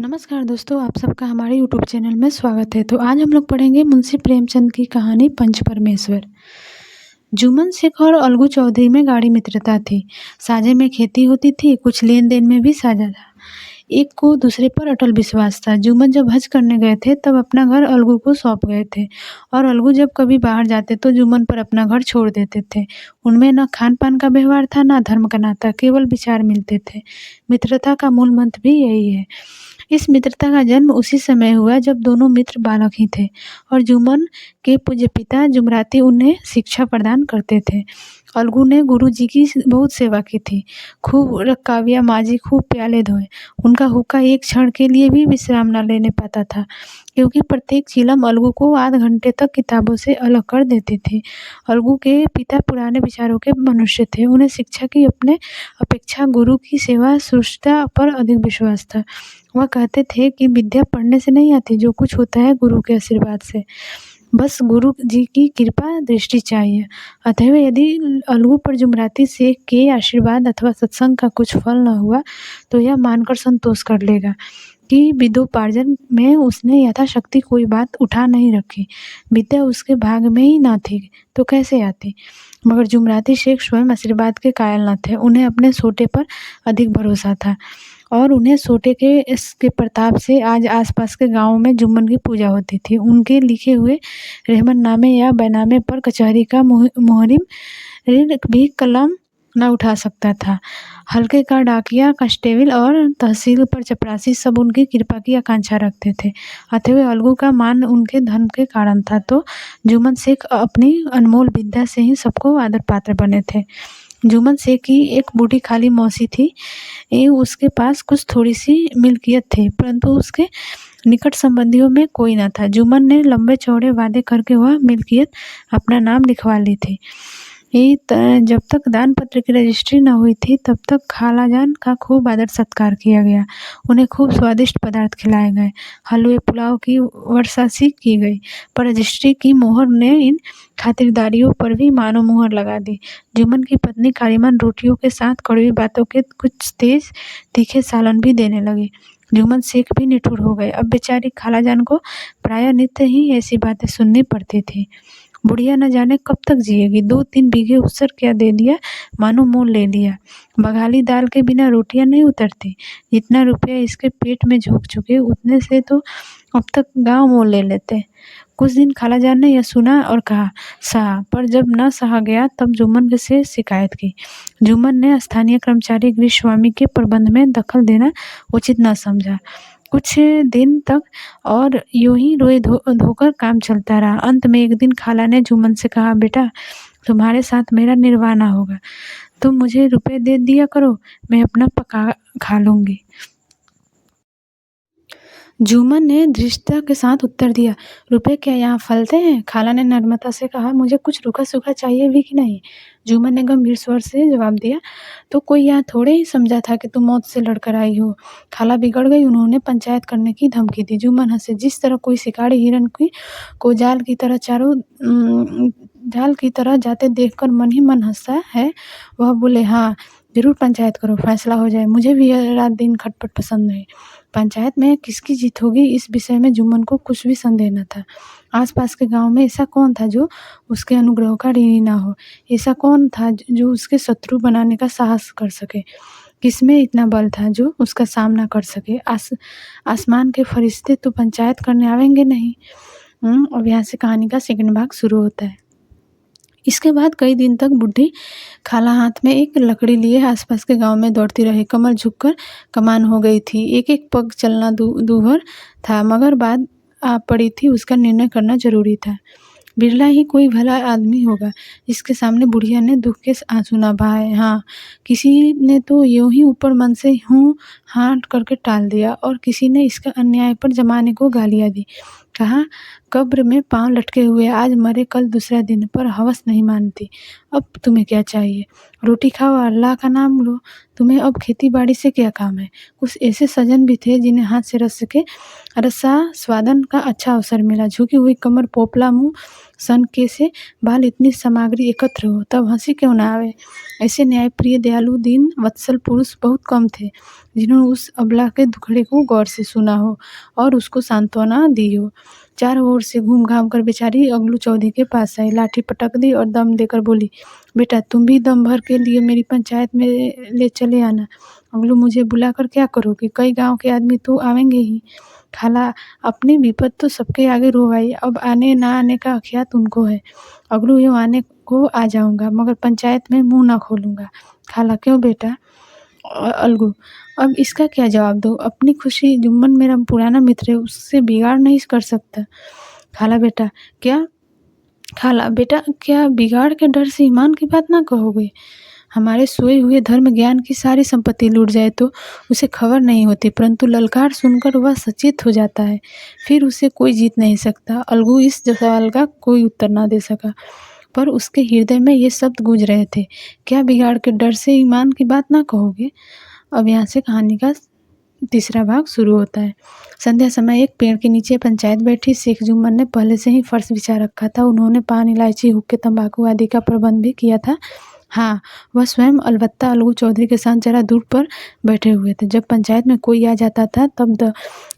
नमस्कार दोस्तों, आप सबका हमारे यूट्यूब चैनल में स्वागत है। तो आज हम लोग पढ़ेंगे मुंशी प्रेमचंद की कहानी पंच परमेश्वर। जुम्मन शेख और अलगू चौधरी में गाढ़ी मित्रता थी। साझे में खेती होती थी, कुछ लेन देन में भी साझा था। एक को दूसरे पर अटल विश्वास था। जुम्मन जब हज करने गए थे तब अपना घर अलगू को सौंप गए थे और अलगू जब कभी बाहर जाते तो जुम्मन पर अपना घर छोड़ देते थे। उनमें न खान पान का व्यवहार था, न धर्म का नाता, केवल विचार मिलते थे। मित्रता का मूल मंत्र भी यही है। इस मित्रता का जन्म उसी समय हुआ जब दोनों मित्र बालक ही थे और जुम्मन के पूज्य पिता जुमराती उन्हें शिक्षा प्रदान करते थे। अलगू ने गुरुजी की बहुत सेवा की थी। खूब रकाबियाँ माजी, खूब प्याले धोए। उनका हुक्का एक क्षण के लिए भी विश्राम न लेने पाता था, क्योंकि प्रत्येक चिलम अलगू को आध घंटे तक किताबों से अलग कर देती थी। अलगू के पिता पुराने विचारों के मनुष्य थे। उन्हें शिक्षा की अपने अपेक्षा गुरु की सेवा शुश्रूषा पर अधिक विश्वास था। वह कहते थे कि विद्या पढ़ने से नहीं आती, जो कुछ होता है गुरु के आशीर्वाद से। बस गुरु जी की कृपा दृष्टि चाहिए। अतएव यदि अलगू पर जुमराती शेख के आशीर्वाद अथवा सत्संग का कुछ फल न हुआ तो यह मानकर संतोष कर लेगा कि विद्योपार्जन में उसने यथाशक्ति कोई बात उठा नहीं रखी। विद्या उसके भाग में ही न थी तो कैसे आती। मगर जुमराती शेख स्वयं आशीर्वाद के कायल न थे। उन्हें अपने सोटे पर अधिक भरोसा था और उन्हें सोटे के इसके प्रताप से आज आसपास के गांवों में जुम्मन की पूजा होती थी। उनके लिखे हुए रहमतनामे या बैनामे पर कचहरी का मुहरिम भी कलम न उठा सकता था। हल्के का डाकिया, कांस्टेबल और तहसील पर चपरासी सब उनकी कृपा की आकांक्षा रखते थे। अतएव अलगू का मान उनके धर्म के कारण था, तो जुम्मन शेख अपनी अनमोल विद्या से ही सबको आदर पात्र बने थे। जुम्मन शेख की एक बूढ़ी खाली मौसी थी। उसके पास कुछ थोड़ी सी मिल्कियत थी, परंतु उसके निकट संबंधियों में कोई न था। जुम्मन ने लंबे चौड़े वादे करके वह मिल्कियत अपना नाम लिखवा ली थी। जब तक दान पत्र की रजिस्ट्री न हुई थी तब तक खालाजान का खूब आदर सत्कार किया गया। उन्हें खूब स्वादिष्ट पदार्थ खिलाए गए। हलवे पुलाव की वर्षासी की गई, पर रजिस्ट्री की मोहर ने इन खातिरदारियों पर भी मानो मुहर लगा दी। जुम्मन की पत्नी कारीमन रोटियों के साथ कड़वी बातों के कुछ तेज तीखे सालन भी देने लगी। जुम्मन शेख भी निठुर हो गए। अब बेचारी खालाजान को प्रायः नित्य ही ऐसी बातें सुननी पड़ती थी। बुढ़िया न जाने कब तक जिएगी। 2-3 बीघे उसर क्या दे दिया, मानो मोल ले लिया। बघाली दाल के बिना रोटियां नहीं उतरती। जितना रुपया इसके पेट में झोंक चुके उतने से तो अब तक गांव मोल ले लेते। कुछ दिन खालाजान ने यह सुना और कहा सहा, पर जब न सहा गया तब जुम्मन से शिकायत की। जुम्मन ने स्थानीय कर्मचारी गृह स्वामी के प्रबंध में दखल देना उचित न समझा। कुछ दिन तक और यूं ही रोए धोकर काम चलता रहा। अंत में एक दिन खाला ने जुम्मन से कहा, बेटा तुम्हारे साथ मेरा निर्वाह न होगा, तुम मुझे रुपए दे दिया करो, मैं अपना पका खा लूंगी। जुम्मन ने धृष्टता के साथ उत्तर दिया, रुपए क्या यहाँ फलते हैं। खाला ने नम्रता से कहा, मुझे कुछ रूखा सूखा चाहिए भी कि नहीं। जुम्मन ने गंभीर स्वर से जवाब दिया, तो कोई यहाँ थोड़े ही समझा था कि तुम मौत से लड़कर आई हो। खाला बिगड़ गई। उन्होंने पंचायत करने की धमकी दी। जुम्मन हंसे। जिस तरह कोई शिकारी हिरन को जाल की तरह जाते देखकर मन ही मन हंसता है, वह बोले, हाँ जरूर पंचायत करो, फैसला हो जाए। मुझे भी यह रात दिन खटपट पसंद है। पंचायत में किसकी जीत होगी इस विषय में जुम्मन को कुछ भी संदेह न था। आसपास के गांव में ऐसा कौन था जो उसके अनुग्रह का ऋणी ना हो। ऐसा कौन था जो उसके शत्रु बनाने का साहस कर सके। किसमें इतना बल था जो उसका सामना कर सके। आसमान के फरिश्ते तो पंचायत करने आवेंगे नहीं। अब यहाँ से कहानी का सेकंड भाग शुरू होता है। इसके बाद कई दिन तक बुढ़ी खाला हाथ में एक लकड़ी लिए आसपास के गांव में दौड़ती रही। कमर झुककर कमान हो गई थी। एक एक पग चलना दूभर था, मगर बात आ पड़ी थी, उसका निर्णय करना जरूरी था। बिरला ही कोई भला आदमी होगा जिसके सामने बुढ़िया ने दुख के आंसू न बहाए। हाँ, किसी ने तो यूं ही ऊपर मन से हूँ हाँ करके टाल दिया और किसी ने इसका अन्याय पर जमाने को गालियाँ दी। कहा, कब्र में पांव लटके हुए आज मरे कल दूसरा दिन, पर हवस नहीं मानती। अब तुम्हें क्या चाहिए। रोटी खाओ, अल्लाह का नाम लो। तुम्हें अब खेती बाड़ी से क्या काम है। कुछ ऐसे सजन भी थे जिन्हें हाथ से रस्सा स्वादन का अच्छा अवसर मिला। झुकी हुई कमर, पोपला मुंह, सन के से बाल, इतनी सामग्री एकत्र हो तब हंसी क्यों न आवे। ऐसे न्यायप्रिय दयालु दीन वत्सल पुरुष बहुत कम थे। जिन्होंने उस अबला के दुखड़े को गौर से सुना हो और उसको सांत्वना दी हो। चारों ओर से घूम घाम कर बेचारी अगलू चौधरी के पास आई, लाठी पटक दी और दम देकर बोली, बेटा तुम भी दम भर के लिए मेरी पंचायत में ले चले आना। अगलू, मुझे बुलाकर क्या करोगे? कई गांव के आदमी तो आवेंगे ही। खाला, अपनी विपद तो सबके आगे रो आई, अब आने ना आने का अख्तियार उनको है। अगलू, यूँ आने को आ जाऊंगा मगर पंचायत में मुंह ना खोलूंगा। खाला, क्यों बेटा? अलगू, अब इसका क्या जवाब दूँ? अपनी खुशी, जुम्मन मेरा पुराना मित्र है, उससे बिगाड़ नहीं कर सकता। खाला बेटा क्या खाला बेटा क्या बिगाड़ के डर से ईमान की बात ना कहोगे? हमारे सोए हुए धर्म ज्ञान की सारी संपत्ति लूट जाए तो उसे खबर नहीं होती, परंतु ललकार सुनकर वह सचेत हो जाता है, फिर उसे कोई जीत नहीं सकता। अलगू इस सवाल का कोई उत्तर ना दे सका, पर उसके हृदय में ये शब्द गूंज रहे थे, क्या बिगाड़ के डर से ईमान की बात ना कहोगे? अब यहाँ से कहानी का तीसरा भाग शुरू होता है। संध्या समय एक पेड़ के नीचे पंचायत बैठी। शेख जुम्मन ने पहले से ही फर्श बिछा रखा था। उन्होंने पान, इलायची, हुक्के, तंबाकू आदि का प्रबंध भी किया था। हाँ, वह स्वयं अलबत्ता अलगू चौधरी के साथ जरा दूर पर बैठे हुए थे। जब पंचायत में कोई आ जाता था तब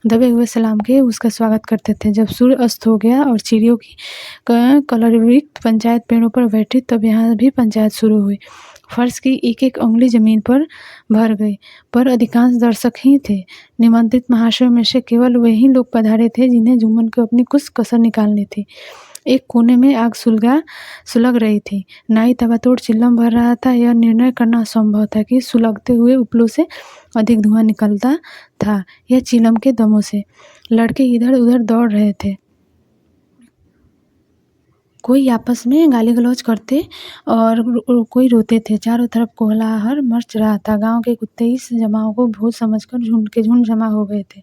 दबे हुए सलाम के उसका स्वागत करते थे। जब सूर्य अस्त हो गया और चिड़ियों की कलरवयुक्त पंचायत पेड़ों पर बैठी, तब यहाँ भी पंचायत शुरू हुई। फर्श की एक एक उंगली जमीन पर भर गई, पर अधिकांश दर्शक ही थे। निमंत्रित महाशयों में से केवल वही लोग पधारे थे जिन्हें जुम्मन को अपनी कुछ कसर निकालनी थी। एक कोने में आग सुलग रही थी। नाई तवातोड़ चिल्लम भर रहा था। यह निर्णय करना असंभव था कि सुलगते हुए उपलों से अधिक धुआं निकलता था या चिलम के दमों से। लड़के इधर उधर दौड़ रहे थे, कोई आपस में गाली गलौज करते और कोई रोते थे। चारों तरफ कोलाहल मच रहा था। गांव के कुत्ते इस जमाव को भूत समझकर झुंड के झुंड जमा हो गए थे।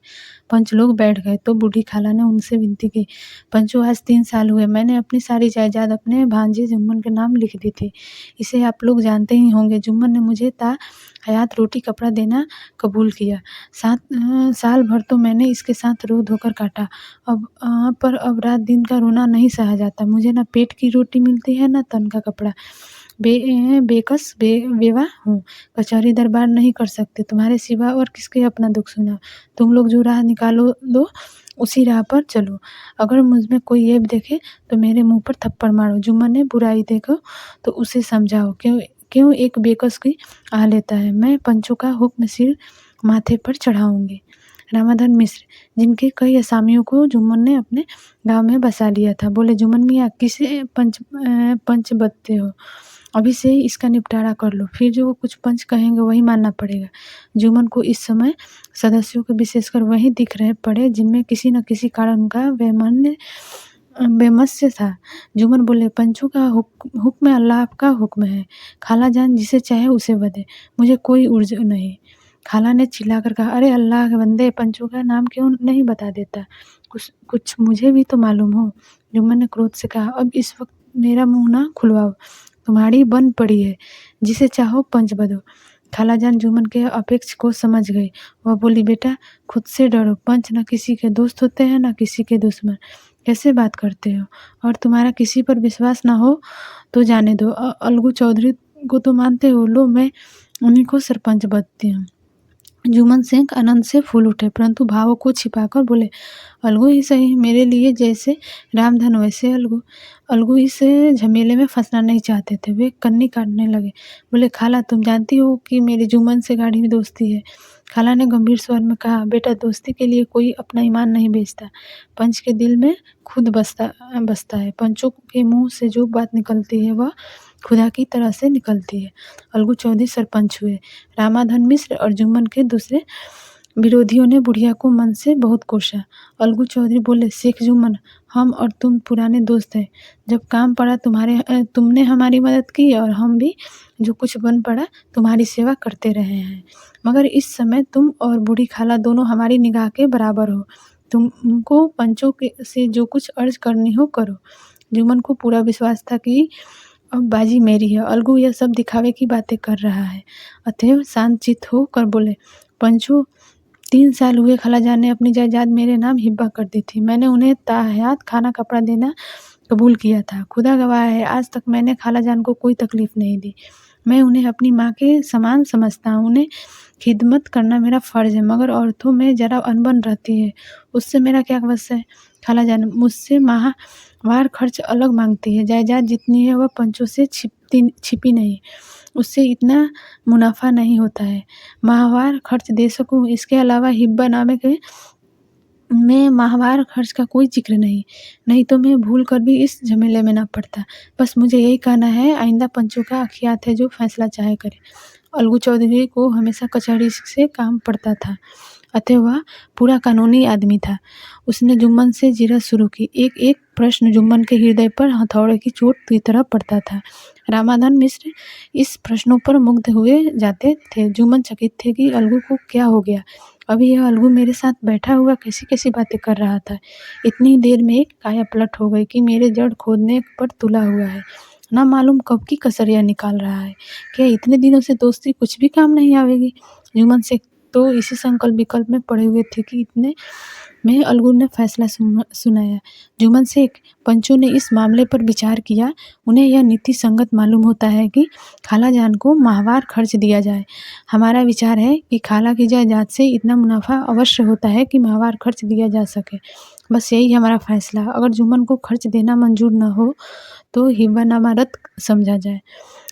पंच लोग बैठ गए तो बूढ़ी खाला ने उनसे विनती की, पंचो, आज 3 साल हुए मैंने अपनी सारी जायदाद अपने भांजे जुम्मन के नाम लिख दी थी। इसे आप लोग जानते ही होंगे। जुम्मन ने मुझे हयात रोटी कपड़ा देना कबूल किया। साल भर तो मैंने इसके साथ रो धोकर काटा। पर अब रात दिन का रोना नहीं सहा जाता। मुझे ना पेट की रोटी मिलती है ना तन का कपड़ा। बेकस बेवा हूँ। कचहरी दरबार नहीं कर सकते तुम्हारे सिवा, और किसके अपना दुख सुना। तुम लोग जो राह निकालो दो उसी राह पर चलो। अगर मुझमें कोई ऐब देखे तो मेरे मुंह पर थप्पड़ मारो। जुम्मन ने बुराई देखो तो उसे समझाओ, क्यों एक बेकस की आह लेता है। मैं पंचों का हुक्म सिर माथे पर चढ़ाऊंगी। रामाधन मिश्र, जिनके कई असामियों को जुम्मन ने अपने गांव में बसा लिया था, बोले, जुम्मन मियाँ, किसे पंच बदते हो? अभी से ही इसका निपटारा कर लो, फिर जो कुछ पंच कहेंगे वही मानना पड़ेगा। जुम्मन को इस समय सदस्यों के विशेषकर वही दिख रहे पड़े जिनमें किसी न किसी कारण उनका बेमस्य था। जुम्मन बोले, पंचों का हुक्म अल्लाह का हुक्म है। खाला जान जिसे चाहे उसे बदे, मुझे कोई उर्ज नहीं। खाला ने चिल्लाकर कहा, अरे अल्लाह के बंदे, पंचों का नाम क्यों नहीं बता देता? कुछ मुझे भी तो मालूम हो। जुम्मन ने क्रोध से कहा, अब इस वक्त मेरा मुंह ना खुलवाओ, तुम्हारी बन पड़ी है, जिसे चाहो पंच बदो। खालाजान जुम्मन के अपेक्ष को समझ गई। वह बोली, बेटा खुद से डरो, पंच न किसी के दोस्त होते हैं न किसी के दुश्मन। कैसे बात करते हो? और तुम्हारा किसी पर विश्वास ना हो तो जाने दो। अलगू चौधरी को तो मानते हो, लो मैं उन्हीं को सरपंच बदती हूँ। जुम्मन सिंह आनंद से फूल उठे, परंतु भावों को छिपाकर बोले, अलगू ही सही, मेरे लिए जैसे रामधन वैसे अलगू। अलगू इस झमेले में फंसना नहीं चाहते थे। वे कन्नी काटने लगे, बोले, खाला तुम जानती हो कि मेरी जुम्मन से गाढ़ी दोस्ती है। खाला ने गंभीर स्वर में कहा, बेटा दोस्ती के लिए कोई अपना ईमान नहीं बेचता, पंच के दिल में खुद बसता है। पंचों के मुंह से जो बात निकलती है वह खुदा की तरह से निकलती है। अलगू चौधरी सरपंच हुए। रामाधन मिश्र और जुम्मन के दूसरे विरोधियों ने बुढ़िया को मन से बहुत कोसा। अलगू चौधरी बोले, शेख जुम्मन, हम और तुम पुराने दोस्त हैं। जब काम पड़ा तुमने हमारी मदद की और हम भी जो कुछ बन पड़ा तुम्हारी सेवा करते रहे हैं। मगर इस समय तुम और बूढ़ी खाला दोनों हमारी निगाह के बराबर हो। तुमको पंचों से जो अर्ज अर्ज करनी हो करो। जुम्मन को पूरा विश्वास था कि अब बाजी मेरी है। अलगू यह सब दिखावे की बातें कर रहा है। अतएव शांत चित्त हो कर बोले, पंचो, 3 साल हुए खालाजान ने अपनी जायदाद मेरे नाम हिब्बा कर दी थी। मैंने उन्हें ताहयात खाना कपड़ा देना कबूल किया था। खुदा गवाह है, आज तक मैंने खालाजान को कोई तकलीफ नहीं दी। मैं उन्हें अपनी माँ के समान समझता हूँ। उन्हें खिदमत करना मेरा फ़र्ज़ है, मगर औरतों में ज़रा अनबन रहती है, उससे मेरा क्या बस है। खालाजान मुझसे माहवार खर्च अलग माँगती है। जायदाद जितनी है वह पंचों से छिपी नहीं, उससे इतना मुनाफ़ा नहीं होता है, माहवार खर्च दे सकूँ। इसके अलावा हिब्बा नामे के में माहवार खर्च का कोई ज़िक्र नहीं तो मैं भूल कर भी इस झमेले में ना पड़ता। बस मुझे यही कहना है, आइंदा पंचों का अख़ियात है, जो फ़ैसला चाहे करे। अलगू चौधरी को हमेशा कचहरी से काम पड़ता था, अतः वह पूरा कानूनी आदमी था। उसने जुम्मन से जिरह शुरू की। एक प्रश्न जुम्मन के हृदय पर हथौड़े की चोट की तरह पड़ता था। रामाधन मिश्र इस प्रश्नों पर मुग्ध हुए जाते थे। जुम्मन चकित थे कि अलगू को क्या हो गया। अभी यह अलगू मेरे साथ बैठा हुआ कैसी-कैसी बातें कर रहा था। इतनी देर में एक काया पलट हो गई कि मेरे जड़ खोदने पर तुला हुआ है। ना मालूम कब की कसरियाँ निकाल रहा है। क्या इतने दिनों से दोस्ती कुछ भी काम नहीं आवेगी। जुम्मन शेख तो इसी संकल्प विकल्प में पड़े हुए थे कि इतने में अलगू ने फैसला सुनाया। जुम्मन शेख, पंचों ने इस मामले पर विचार किया। उन्हें यह नीति संगत मालूम होता है कि खालाजान को माहवार खर्च दिया जाए। हमारा विचार है कि खाला की जायदाद से इतना मुनाफा अवश्य होता है कि माहवार खर्च दिया जा सके। बस यही हमारा फैसला। अगर जुम्मन को खर्च देना मंजूर न हो तो हिब्बानामा रद्द समझा जाए।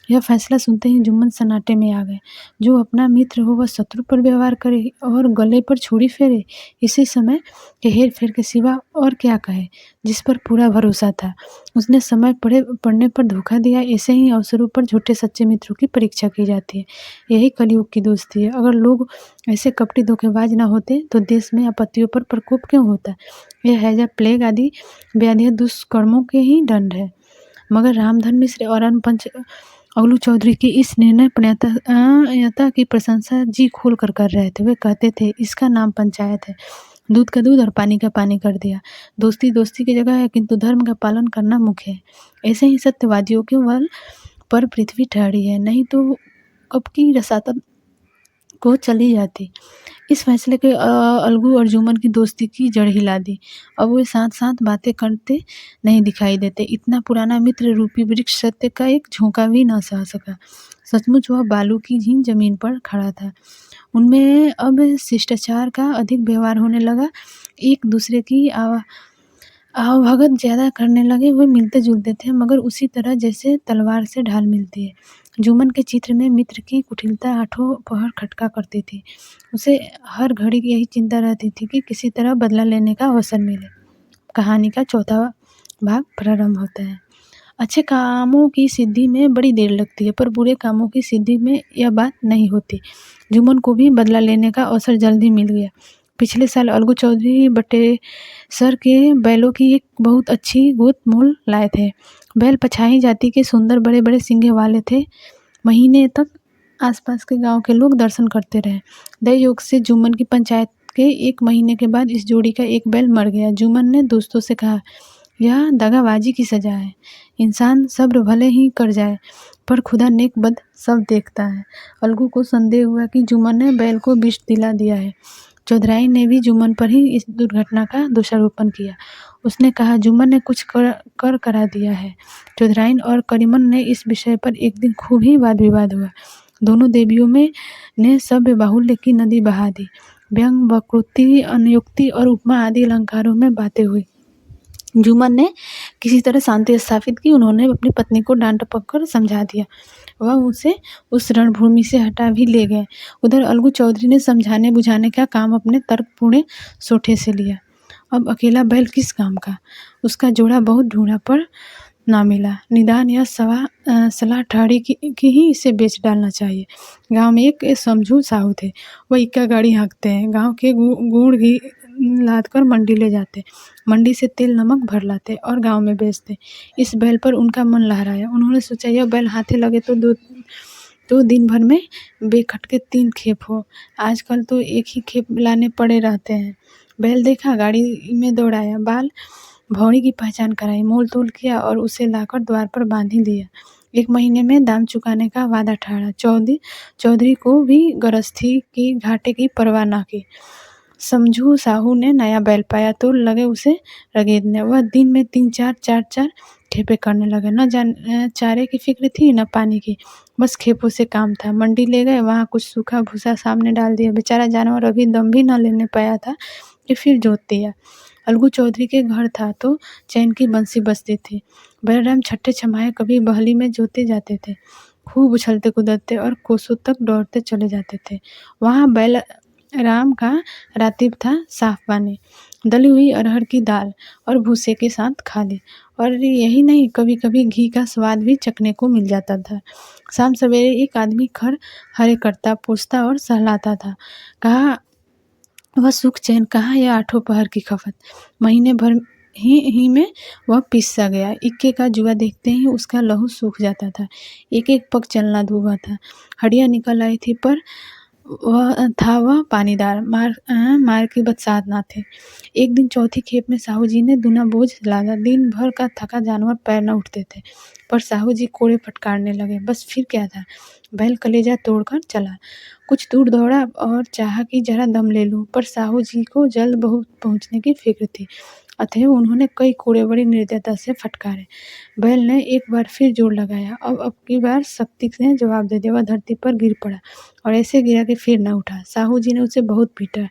यह फैसला सुनते ही जुम्मन सन्नाटे में आ गए। जो अपना मित्र हो वह शत्रु पर व्यवहार करे और गले पर छुरी फेरे, इसी समय के हेर फेर के सिवा और क्या कहे। जिस पर पूरा भरोसा था, उसने समय पड़ने पर धोखा दिया। ऐसे ही अवसरों पर झूठे सच्चे मित्रों की परीक्षा की जाती है। यही कलयुग की दोस्ती है। अगर लोग ऐसे कपटी धोखेबाज न होते तो देश में आपत्तियों पर प्रकोप क्यों होता। यह हैजा, प्लेग आदि व्याधियाँ दुष्कर्मों के ही दंड है। मगर रामधन मिश्र और अन्य पंच अलगू चौधरी की इस निर्णय पणता की प्रशंसा जी खोल कर रहे थे। वे कहते थे, इसका नाम पंचायत है। दूध का दूध और पानी का पानी कर दिया। दोस्ती दोस्ती की जगह है, किंतु धर्म का पालन करना मुख्य है। ऐसे ही सत्यवादियों के बल पर पृथ्वी ठहरी है, नहीं तो कब की रसातल को चली जाती। इस फैसले के अलगू और जुम्मन की दोस्ती की जड़ हिला दी। अब वे साथ साथ बातें करते नहीं दिखाई देते। इतना पुराना मित्र रूपी वृक्ष सत्य का एक झोंका भी न सह सका। सचमुच वह बालू की झीन जमीन पर खड़ा था। उनमें अब शिष्टाचार का अधिक व्यवहार होने लगा। एक दूसरे की आवभगत ज़्यादा करने लगे। वे मिलते जुलते थे, मगर उसी तरह जैसे तलवार से ढाल मिलती है। जुम्मन के चित्र में मित्र की कुटिलता आठों पहर खटका करती थी। उसे हर घड़ी यही चिंता रहती थी कि किसी तरह बदला लेने का अवसर मिले। कहानी का चौथा भाग प्रारंभ होता है। अच्छे कामों की सिद्धि में बड़ी देर लगती है, पर बुरे कामों की सिद्धि में यह बात नहीं होती। जुम्मन को भी बदला लेने का अवसर जल्दी मिल गया। पिछले साल अलगू चौधरी बटेसर के बैलों की एक बहुत अच्छी गोत मोल लाए थे। बैल पछाही जाति के सुंदर बड़े बड़े सींगे वाले थे। महीने तक आसपास के गांव के लोग दर्शन करते रहे। दया योग से जुम्मन की पंचायत के 1 महीने के बाद इस जोड़ी का एक बैल मर गया। जुम्मन ने दोस्तों से कहा, यह दगाबाजी की सजा है। इंसान सब्र भले ही कर जाए, पर खुदा नेक बद सब देखता है। अलगू को संदेह हुआ कि जुम्मन ने बैल को विष दिला दिया है। चौधराइन ने भी जुम्मन पर ही इस दुर्घटना का दोषारोपण किया। उसने कहा, जुम्मन ने कुछ करा दिया है। चौधराइन और करीमन ने इस विषय पर एक दिन खूब ही वाद विवाद हुआ। दोनों देवियों में ने सभ्य बाहुल्य की नदी बहा दी। व्यंग, वक्रोक्ति, अनुयुक्ति और उपमा आदि अलंकारों में बातें हुई। जुम्मन ने किसी तरह शांति स्थापित की। उन्होंने अपनी पत्नी को डांट टपक कर समझा दिया। वह उसे उस रणभूमि से हटा भी ले गए। उधर अलगू चौधरी ने समझाने बुझाने का काम अपने तर्कपूर्ण सोठे से लिया। अब अकेला बैल किस काम का। उसका जोड़ा बहुत ढूंढा पर ना मिला। निदान यह सलाह ठहरी कि ही इसे बेच डालना चाहिए। गांव में एक समझू साहू थे। वह इक्का गाड़ी हाँकते हैं। गांव के गुड़ घी लाद कर मंडी ले जाते। मंडी से तेल नमक भर लाते और गांव में बेचते। इस बैल पर उनका मन लहराया। उन्होंने सोचा, यह बैल हाथे लगे तो दिन भर में बेखटके 3 खेप हो। आजकल तो एक ही खेप लाने पड़े रहते हैं। बैल देखा, गाड़ी में दौड़ाया, बाल भौरी की पहचान कराई, मोल तोल किया और उसे लाकर द्वार पर बांध ही दिया। 1 महीने में दाम चुकाने का वादा ठाड़ा। चौधरी को भी गरज थी कि घाटे की परवाह न की। समझू साहू ने नया बैल पाया तो लगे उसे रगेदने। वह दिन में 3-4 खेपे करने लगे। न चारे की फिक्र थी, न पानी की। बस खेपों से काम था। मंडी ले गए, वहाँ कुछ सूखा भूसा सामने डाल दिया। बेचारा जानवर अभी दम भी न लेने पाया था कि फिर जोत दिया। अलगू चौधरी के घर था तो चैन की बंसी बजती थी। बलराम छठे छमाहे कभी बहली में जोते जाते थे। खूब उछलते कूदते और कोसों तक दौड़ते चले जाते थे। वहाँ बैल राम का रातिब था साफ पानी, दली हुई अरहर की दाल और भूसे के साथ खाली। और यही नहीं, कभी कभी घी का स्वाद भी चखने को मिल जाता था। शाम सवेरे एक आदमी खर हरे करता, पूछता और सहलाता था। कहा वह सुख चैन, कहाँ यह आठों पहर की खपत। महीने भर ही में वह पिस सा गया। इक्के का जुआ देखते ही उसका लहू सूख जाता था। एक एक पग चलना धुआ था। हड्डियाँ निकल आई थी, पर वह पानीदार, मार की बरसात ना थे। एक दिन चौथी खेप में साहू जी ने दूना बोझ लादा। दिन भर का थका जानवर पैर न उठते थे, पर साहू जी कोड़े फटकारने लगे। बस फिर क्या था, बैल कलेजा तोड़कर चला। कुछ दूर दौड़ा और चाहा कि जरा दम ले लूं, पर साहू जी को जल्द बहुत पहुंचने की फिक्र थी। अतएव उन्होंने कई कोड़े बड़ी निर्दयता से फटकारे। बैल ने एक बार फिर जोर लगाया। अब की बार सख्ती से जवाब दे दिया। वह धरती पर गिर पड़ा और ऐसे गिरा कि फिर न उठा। साहू जी ने उसे बहुत पीटा,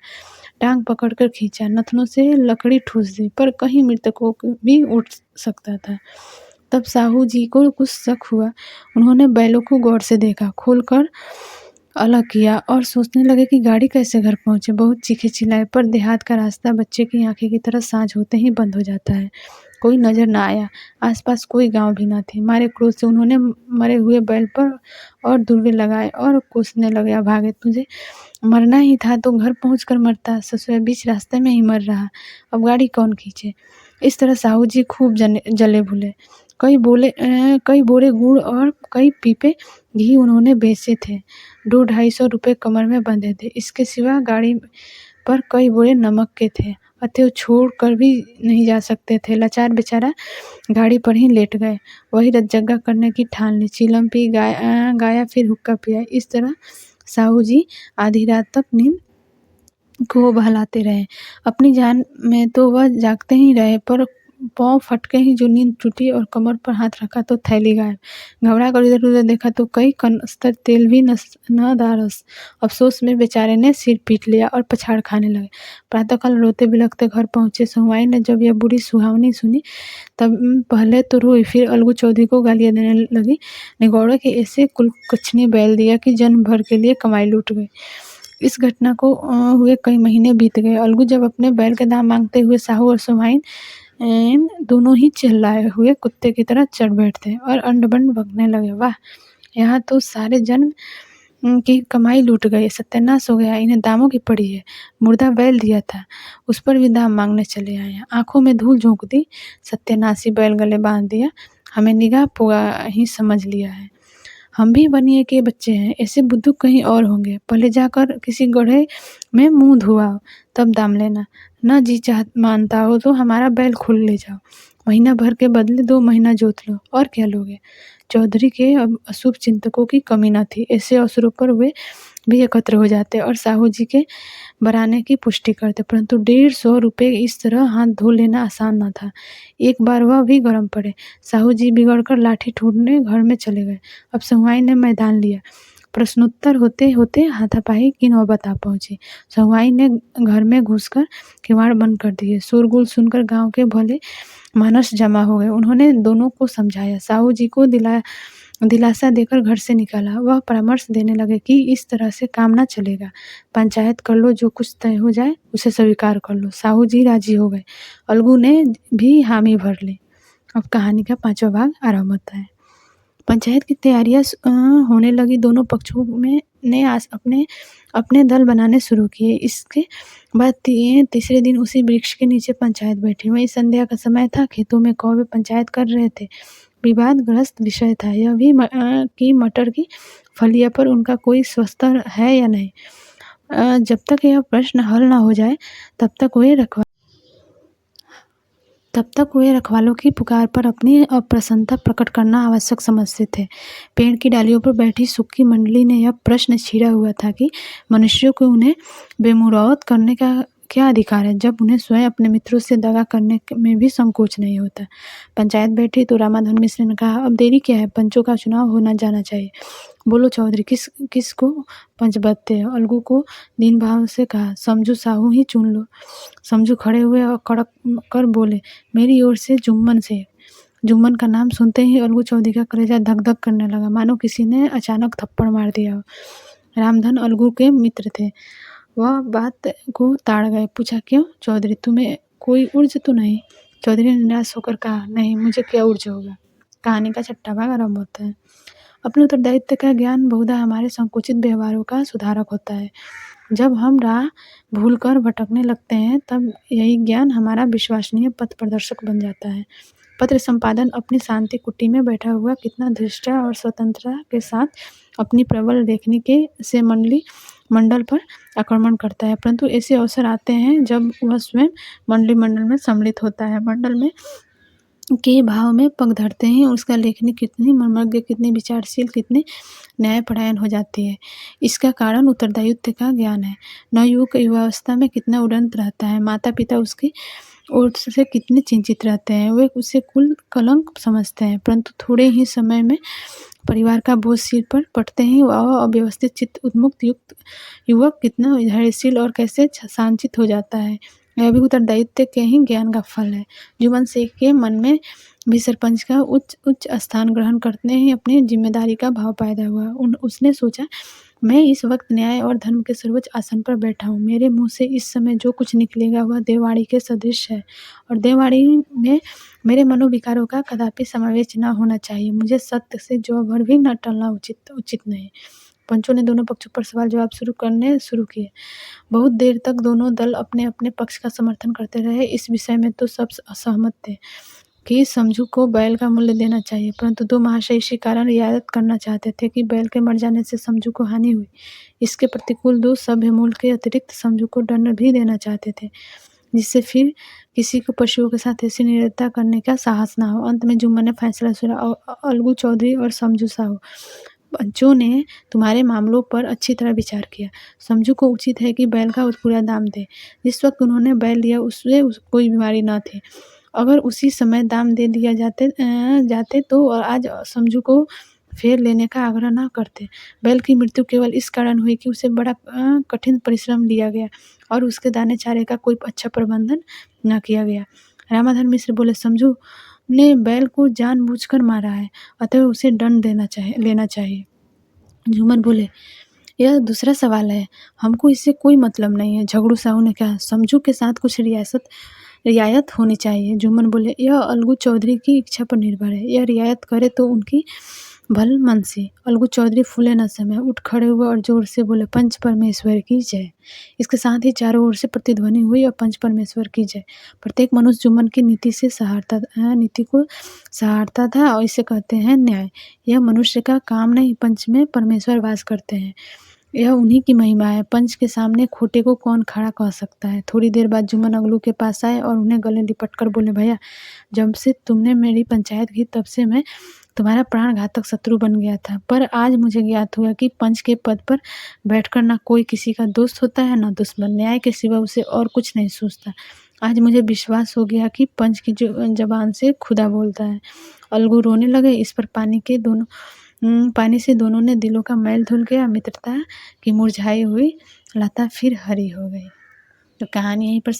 टांग पकड़कर खींचा, नथनों से लकड़ी ठूस दी, पर कहीं मृतकों भी उठ सकता था। तब साहू जी को कुछ शक हुआ। उन्होंने बैलों को गौर से देखा, खोलकर अलग किया और सोचने लगे कि गाड़ी कैसे घर पहुंचे। बहुत चीखे चिल्लाए, पर देहात का रास्ता बच्चे की आंखें की तरह सांझ होते ही बंद हो जाता है। कोई नजर ना आया। आसपास कोई गांव भी ना थे। मारे क्रोध से उन्होंने मरे हुए बैल पर और दुर्वे लगाए और कोसने लगे। अभागे, तुझे मरना ही था तो घर पहुंचकर मरता। ससुर बीच रास्ते में ही मर रहा, अब गाड़ी कौन खींचे। इस तरह साहू जी खूब जले भूले। कई बोरे गुड़ और कई पीपे घी उन्होंने बेचे थे। 200-250 रुपये कमर में बंधे थे। इसके सिवा गाड़ी पर कई बोरे नमक के थे। अतएव छोड़ कर भी नहीं जा सकते थे। लाचार बेचारा गाड़ी पर ही लेट गए। वही रज्जगा करने की ठान ली। चिलम पी, गाया, फिर हुक्का पिया। इस तरह साहू जी आधी रात तक नींद को बहलाते रहे। अपनी जान में तो वह जागते ही रहे, पर पाँव फटके ही जो नींद टूटी और कमर पर हाथ रखा तो थैली गायब। घबरा कर इधर उधर देखा तो कई कनस्तर तेल भी न दारस। अफसोस में बेचारे ने सिर पीट लिया और पछाड़ खाने लगे। प्रातःकाल रोते बिलखते घर पहुंचे। सहुआई ने जब यह बुरी सुहावनी सुनी तब पहले तो रोई, फिर अलगू चौधरी को गालियां देने लगी। निगौड़े के ऐसे कुलकछनी बैल दिया कि जन्म भर के लिए कमाई लूट गई। इस घटना को हुए कई महीने बीत गए। अलगू जब अपने बैल के दाम मांगते हुए साहू और सुहाइन दोनों ही चिल्लाए हुए कुत्ते की तरह चढ़ बैठते और अंड-बंड बकने लगे। वाह, यहाँ तो सारे जन्म की कमाई लूट गई, सत्यानाश हो गया, इन्हें दामों की पड़ी है। मुर्दा बैल दिया था, उस पर भी दाम मांगने चले आए। आंखों में धूल झोंक दी। सत्यानाशी बैल गले बांध दिया। हमें निगाह पुआ ही समझ लिया है। हम भी बनिए के बच्चे हैं, ऐसे बुद्धू कहीं और होंगे। पहले जाकर किसी गड्ढे में मुंह धुआओ, तब दाम लेना। न जी मानता हो तो हमारा बैल खुल ले जाओ। महीना भर के बदले 2 महीना जोत लो, और क्या लोगे। चौधरी के अब अशुभ चिंतकों की कमी न थी। ऐसे अवसरों पर वे भी एकत्र हो जाते और साहू जी के बराने की पुष्टि करते, परंतु 150 रुपये इस तरह हाथ धो लेना आसान न था। एक बार वह भी गर्म पड़े। साहू जी बिगड़कर लाठी ढूंढने घर में चले गए। अब सहुआई ने मैदान लिया। प्रश्नोत्तर होते होते हाथापाई की नौबत आ पहुंची। सहुआई ने घर में घुसकर किवाड़ बंद कर दिए। शोरगुल सुनकर गांव के भले मानस जमा हो गए। उन्होंने दोनों को समझाया, साहू जी को दिलासा देकर घर से निकाला। वह परामर्श देने लगे कि इस तरह से काम ना चलेगा। पंचायत कर लो, जो कुछ तय हो जाए उसे स्वीकार कर लो। साहू जी राजी हो गए। अलगू ने भी हामी भर ली। अब कहानी का 5वां भाग आरंभ होता है। पंचायत की तैयारियां होने लगी। दोनों पक्षों में ने अपने दल बनाने शुरू किए। इसके बाद तीसरे दिन उसी वृक्ष के नीचे पंचायत बैठी। वही संध्या का समय था। खेतों में कौवे पंचायत कर रहे थे। विवादग्रस्त विषय था यह भी कि मटर की फलिया पर उनका कोई स्वस्थ है या नहीं। जब तक यह प्रश्न हल न हो जाए तब तक वे रखवालों की पुकार पर अपनी अप्रसन्नता प्रकट करना आवश्यक समझते थे। पेड़ की डालियों पर बैठी सुक्की मंडली ने यह प्रश्न छेड़ा हुआ था कि मनुष्यों को उन्हें बेमुरौवत करने का क्या अधिकार है जब उन्हें स्वयं अपने मित्रों से दगा करने में भी संकोच नहीं होता। पंचायत बैठी तो रामाधन मिश्र ने कहा, अब देरी क्या है, पंचों का चुनाव होना जाना चाहिए। बोलो चौधरी, किसको पंच बदते हो? अलगू को दीन भाव से कहा, समझू साहू ही चुन लो। समझू खड़े हुए और कड़क कर बोले, मेरी ओर से जुम्मन से। जुम्मन का नाम सुनते ही अलगू चौधरी का कलेजा धक धक करने लगा, मानो किसी ने अचानक थप्पड़ मार दिया हो। रामधन अलगू के मित्र थे, वह बात को ताड़ गए। पूछा, क्यों चौधरी, तुम्हें कोई उर्ज तो नहीं? चौधरी ने निराश होकर कहा, नहीं, मुझे क्या उर्ज होगा। कहानी का छठा भाग आरंभ होता है। अपने उत्तरदायित्व का ज्ञान बहुधा हमारे संकुचित व्यवहारों का सुधारक होता है। जब हम राह भूलकर भटकने लगते हैं तब यही ज्ञान हमारा विश्वसनीय पथ प्रदर्शक बन जाता है। पत्र संपादन अपनी शांति कुटी में बैठा हुआ कितना धृष्टता और स्वतंत्रता के साथ अपनी प्रबल लेखनी के से मंडल पर आक्रमण करता है, परंतु ऐसे अवसर आते हैं जब वह स्वयं मंडल में सम्मिलित होता है। मंडल में के भाव में पग धरते हैं, उसका लेखनी कितनी मर्मज्ञ, कितनी विचारशील, कितनी न्यायपरायण हो जाती है। इसका कारण उत्तरदायित्व का ज्ञान है। नवयुवक युवावस्था में कितना उड़ंत रहता है, माता पिता उसकी ओर से कितने चिंतित रहते हैं, वे उसे कुल कलंक समझते हैं, परंतु थोड़े ही समय में परिवार का बोझ सिर पर पड़ते ही वह अव्यवस्थित चित्त उन्मुक्त युवक कितना धैर्यशील और कैसे शांचित हो जाता है। यह भी उत्तरदायित्व के ही ज्ञान का फल है। जुम्मन शेख के मन में भी सरपंच का उच्च स्थान ग्रहण करते ही अपनी जिम्मेदारी का भाव पैदा हुआ। उसने सोचा, मैं इस वक्त न्याय और धर्म के सर्वोच्च आसन पर बैठा हूँ, मेरे मुंह से इस समय जो कुछ निकलेगा वह देववाणी के सदृश है, और देववाणी में मेरे मनोविकारों का कदापि समावेश न होना चाहिए। मुझे सत्य से जौ भर भी न टलना उचित नहीं। पंचों ने दोनों पक्षों पर सवाल जवाब शुरू किए। बहुत देर तक दोनों दल अपने अपने पक्ष का समर्थन करते रहे। इस विषय में तो सब असहमत थे कि समझू को बैल का मूल्य देना चाहिए, परंतु दो महाशय इसी कारण रियायत करना चाहते थे कि बैल के मर जाने से समझू को हानि हुई। इसके प्रतिकूल दो सभ्य मूल्य के अतिरिक्त समझू को दंड भी देना चाहते थे, जिससे फिर किसी को पशुओं के साथ ऐसी निर्दयता करने का साहस ना हो। अंत में जुम्मन ने फैसला सुना, अलगू चौधरी और समझू साहू, पंचों ने तुम्हारे मामलों पर अच्छी तरह विचार किया। समझू को उचित है कि बैल का पूरा दाम दे। जिस वक्त उन्होंने बैल लिया उससे कोई बीमारी न थी। अगर उसी समय दाम दे दिया जाते तो आज समझू को फेर लेने का आग्रह न करते। बैल की मृत्यु केवल इस कारण हुई कि उसे बड़ा कठिन परिश्रम लिया गया और उसके दाने चारे का कोई अच्छा प्रबंधन न किया गया। रामाधन मिश्र बोले, समझू ने बैल को जानबूझकर मारा है, अतः उसे दंड लेना चाहिए। जुम्मन बोले, यह दूसरा सवाल है, हमको इससे कोई मतलब नहीं है। झगड़ू साहू ने कहा, समझू के साथ कुछ रियायत होनी चाहिए। जुम्मन बोले, यह अलगू चौधरी की इच्छा पर निर्भर है, यह रियायत करे तो उनकी भलमनसी। अलगू चौधरी फूले न समय उठ खड़े हुए और जोर से बोले, पंच परमेश्वर की जय। इसके साथ ही चारों ओर से प्रतिध्वनि हुई और पंच परमेश्वर की जय। प्रत्येक मनुष्य जुम्मन की नीति को सहारता था और इसे कहते हैं न्याय। यह मनुष्य का काम नहीं, पंच में परमेश्वर वास करते हैं, यह उन्हीं की महिमा है। पंच के सामने खोटे को कौन खड़ा कह सकता है। थोड़ी देर बाद जुम्मन अगलू के पास आए और उन्हें गले लिपट कर बोले, भैया, जब से तुमने मेरी पंचायत की तब से मैं तुम्हारा प्राणघातक शत्रु बन गया था, पर आज मुझे ज्ञात हुआ कि पंच के पद पर बैठकर ना कोई किसी का दोस्त होता है ना दुश्मन। न्याय के सिवा उसे और कुछ नहीं सोचता। आज मुझे विश्वास हो गया कि पंच की जबान से खुदा बोलता है। अलगू रोने लगे। इस पर पानी से दोनों ने दिलों का मैल धुल गया। मित्रता की मुरझाई हुई लता फिर हरी हो गई। तो कहानी यहीं पर